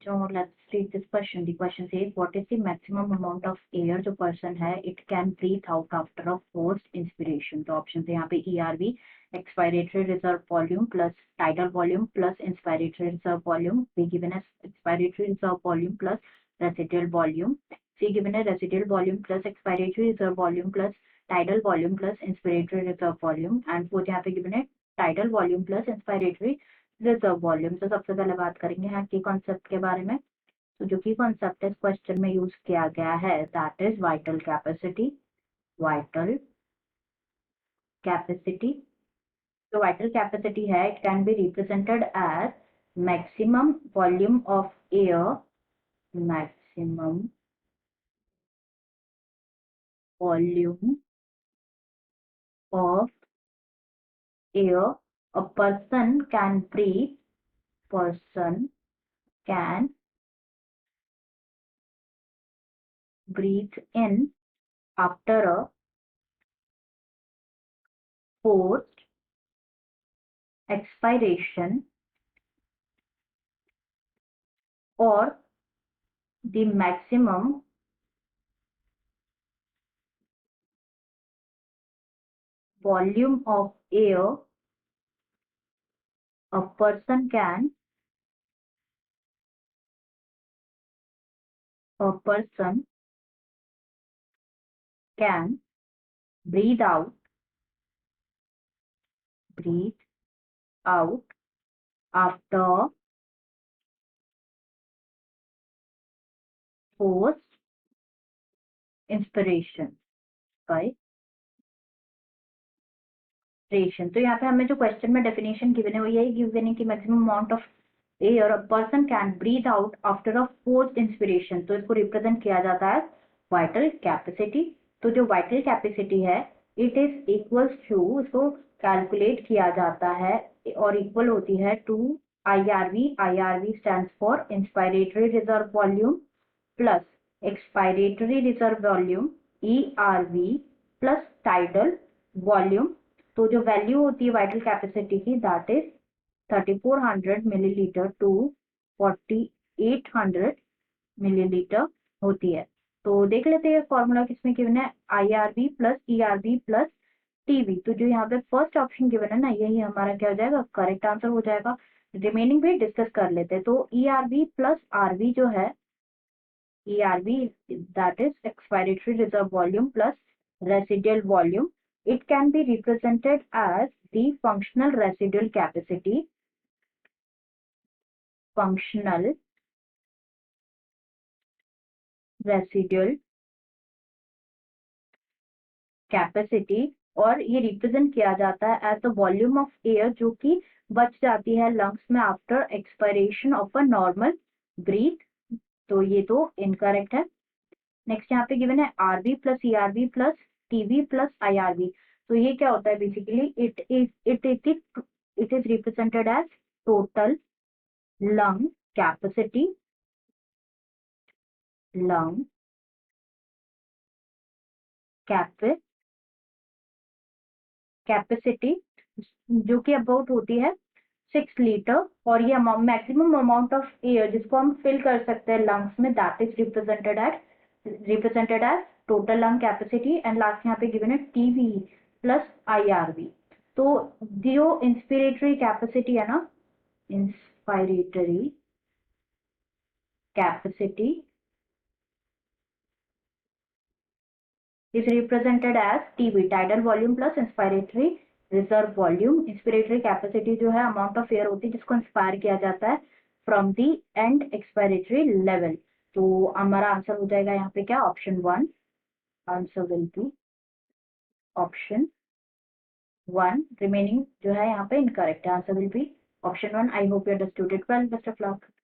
So let's read this question. The question says, what is the maximum amount of air जो person है it can breathe out after a forced inspiration? तो option है यहाँ पे ERV, expiratory reserve volume plus tidal volume plus inspiratory reserve volume. B given as expiratory reserve volume plus residual volume. C given as residual volume plus expiratory reserve volume plus tidal volume plus inspiratory reserve volume. And fourth यहाँ पे given है tidal volume plus inspiratory reserve volume. तो सबसे पहले बात करेंगे यहाँ की कॉन्सेप्ट के बारे में। तो जो की कॉन्सेप्ट इस क्वेश्चन में यूज किया गया है that is vital capacity. Vital capacity, जो वाइटल कैपेसिटी है it can be represented as maximum volume of air, maximum volume of air a person can breathe, person can breathe in after a forced expiration or the maximum volume of air a person can breathe out after forced inspiration by ration. तो यहाँ पे हमें जो question में definition given है वो यही given है कि maximum amount of air a person can breathe out after a forced inspiration. तो इसको रिप्रेजेंट किया जाता है वाइटल कैपेसिटी। तो जो वाइटल कैपेसिटी है इट इज इक्वल्स टू, इसको कैलकुलेट किया जाता है और इक्वल होती है to IRV। IRV stands for inspiratory reserve volume plus expiratory reserve volume ERV plus tidal volume. तो जो वैल्यू होती है वाइटल कैपेसिटी की that is 3400 millilitre to 4800 millilitre होती है। तो देख लेते हैं फॉर्मूला किसमें गिवन है, IRV plus ERV plus TV। तो जो यहाँ पे फर्स्ट ऑप्शन गिवन है ना यही हमारा क्या हो जाएगा, करेक्ट आंसर हो जाएगा। रिमेनिंग भी डिस्कस कर लेते हैं। तो ERV प्लस RV जो है, ERV that is expiratory reserve volume plus residual volume, it can be represented as the functional residual capacity, functional residual capacity। और ये रिप्रेजेंट किया जाता है as the volume of air जो कि बच जाती है लंग्स में after expiration of a normal breath. तो ये तो इनकरेक्ट है। नेक्स्ट यहाँ पे गिवन है RV plus ERV plus TV plus IRV। तो ये क्या होता है basically, it is represented as total lung capacity, lung capacity जो कि अबाउट होती है 6 लीटर। और ये मैक्सिमम अमाउंट ऑफ एयर जिसको हम फिल कर सकते हैं लंग्स में that is represented as total lung capacity. And last यहाँ पे गिवन है TV प्लस IRV। तो जो इंस्पिरेटरी कैपेसिटी है ना, inspiratory capacity is represented as TV, tidal volume plus inspiratory reserve volume। inspiratory capacity जो है अमाउंट ऑफ एयर होती है जिसको इंस्पायर किया जाता है from the and expiratory level. तो हमारा आंसर हो जाएगा यहाँ पे क्या, option 1। Answer will be option 1। Remaining जो है यहाँ पे इनकरेक्ट है। Answer will be option 1। I hope you understood it well. Best of luck.